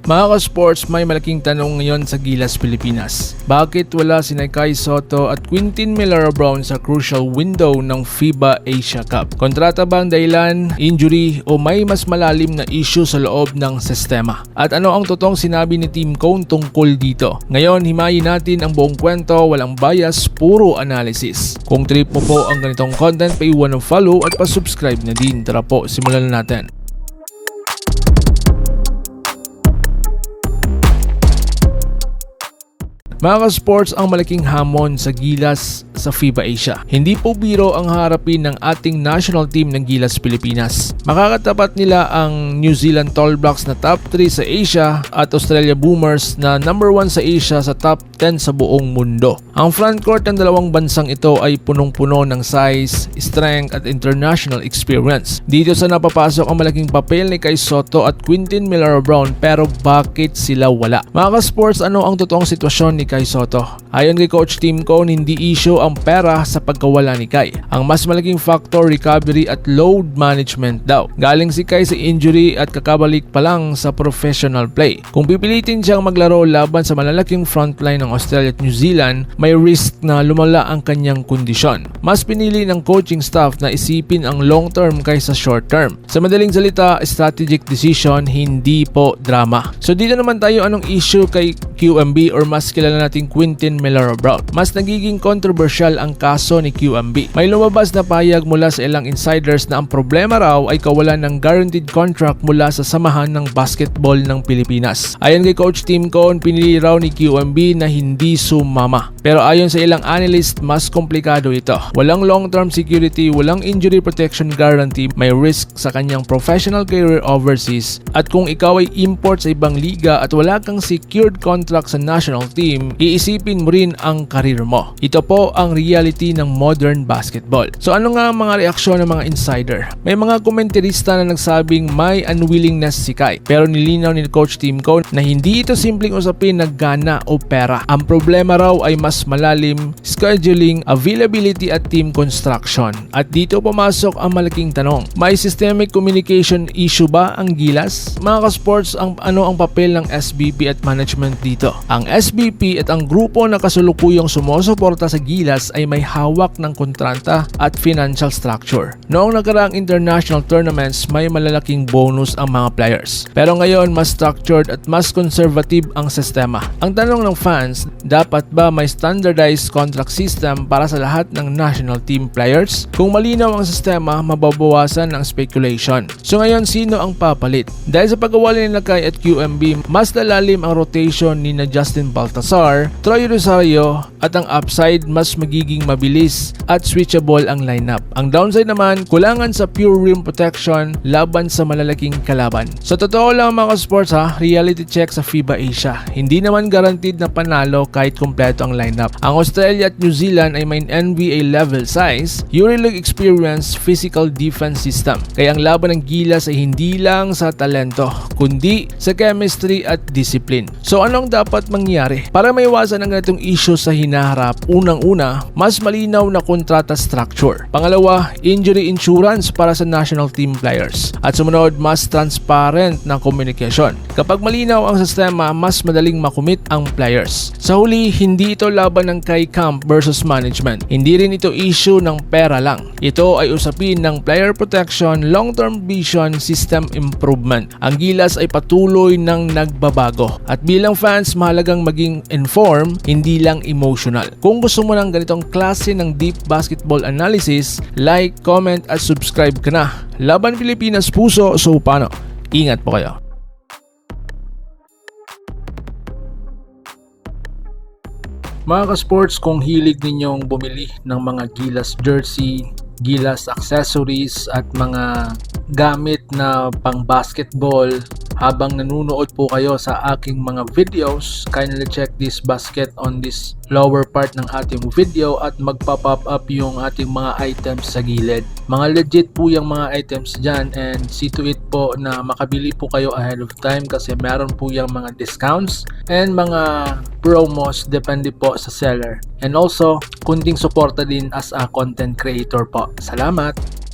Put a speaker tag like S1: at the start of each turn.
S1: Mga ka-sports, may malaking tanong ngayon sa Gilas Pilipinas. Bakit wala sina Kai Sotto at Quintin Millera-Brown sa crucial window ng FIBA Asia Cup? Kontrata ba ang dahilan, injury o may mas malalim na issue sa loob ng sistema? At ano ang totoong sinabi ni Team Cone tungkol dito? Ngayon, himayin natin ang buong kwento, walang bias, puro analysis. Kung trip mo po ang ganitong content, pa-iwan ng follow at pa-subscribe na din. Tara po, simulan na natin. Mga ka-sports, ang malaking hamon sa Gilas sa FIBA Asia. Hindi po biro ang harapin ng ating national team ng Gilas Pilipinas. Makakatapat nila ang New Zealand Tall Blacks na top 3 sa Asia at Australia Boomers na number 1 sa Asia sa top 10 sa buong mundo. Ang frontcourt ng dalawang bansang ito ay punong-puno ng size, strength at international experience. Dito sa napapasok ang malaking papel ni Kai Sotto at Quintin Millera-Brown, pero bakit sila wala? Mga ka-sports, ano ang totoong sitwasyon ni Kai Sotto? Ayon kay Coach Team Cone, hindi issue ang pera sa pagkawala ni Kai. Ang mas malaking factor, recovery at load management daw. Galing si Kai sa injury at kakabalik pa lang sa professional play. Kung pipilitin siyang maglaro laban sa malalaking frontline ng Australia at New Zealand, may risk na lumala ang kanyang kondisyon. Mas pinili ng coaching staff na isipin ang long term kaysa short term. Sa madaling salita, strategic decision, hindi po drama. So dito naman tayo, anong issue kay QMB or mas kilala nating Quintin Millera-Brown? Mas nagiging controversial ang kaso ni QMB. May lumabas na pahayag mula sa ilang insiders na ang problema raw ay kawalan ng guaranteed contract mula sa samahan ng basketball ng Pilipinas. Ayon kay Coach Team Cone, pinili raw ni QMB na hindi sumama. Pero ayon sa ilang analyst, mas komplikado ito. Walang long-term security, walang injury protection guarantee, may risk sa kanyang professional career overseas. At kung ikaw ay import sa ibang liga at wala kang secured contract sa national team, iisipin mo rin ang karir mo. Ito po ang reality ng modern basketball. So ano nga ang mga reaksyon ng mga insider? May mga komentarista na nagsabing may unwillingness si Kai, pero nilinaw ni Coach Team Cone na hindi ito simpleng usapin na gana o pera. Ang problema raw ay mas malalim, scheduling, availability at team construction. At dito pumasok ang malaking tanong. May systemic communication issue ba ang Gilas? Mga ka-sports, ano ang papel ng SBP at management dito? Ang SBP at ang grupo na kasulukuyang sumusuporta sa Gilas ay may hawak ng kontrata at financial structure. Noong nakaraang international tournaments, may malalaking bonus ang mga players. Pero ngayon, mas structured at mas conservative ang sistema. Ang tanong ng fans, dapat ba may standardized contract system para sa lahat ng national team players? Kung malinaw ang sistema, mababawasan ang speculation. So ngayon, sino ang papalit? Dahil sa pagkawala nila Kai at QMB, mas lalalim ang rotation ni na Justin Baltazar, Troy Rosario at ang upside, mas magiging mabilis at switchable ang lineup. Ang downside naman, kulangan sa pure rim protection laban sa malalaking kalaban. Sa totoo lang mga sports reality check sa FIBA Asia. Hindi naman guaranteed na panalo kahit kompleto ang lineup. Ang Australia at New Zealand ay may NBA level size, EuroLeague experience, physical defense system. Kaya ang laban ng Gilas ay hindi lang sa talento, kundi sa chemistry at discipline. So anong dapat mangyari? Para maiwasan ang ganitong issue sa hinaharap, unang-una, mas malinaw na kontrata structure. Pangalawa, injury insurance para sa national team players. At sumunod, mas transparent na communication. Kapag malinaw ang sistema, mas madaling makumit ang players. Sa huli, hindi ito laban ng Kai Camp versus management. Hindi rin ito issue ng pera lang. Ito ay usapin ng player protection, long-term vision, system improvement. Ang Gilas ay patuloy nang nagbabago. At bilang fans, mahalagang maging informed, hindi lang emotional. Kung gusto mo ng ganitong klase ng deep basketball analysis, like, comment at subscribe ka na. Laban Pilipinas puso, so paano? Ingat po kayo. Mga ka-sports, kung hilig ninyong bumili ng mga Gilas jersey, Gilas accessories at mga gamit na pang basketball, habang nanonood po kayo sa aking mga videos, kindly check this basket on this lower part ng ating video at magpa-pop up yung ating mga items sa gilid. Mga legit po yung mga items dyan, and see to it po na makabili po kayo ahead of time kasi meron po yung mga discounts and mga promos depende po sa seller. And also, kunting suporta din as a content creator po. Salamat!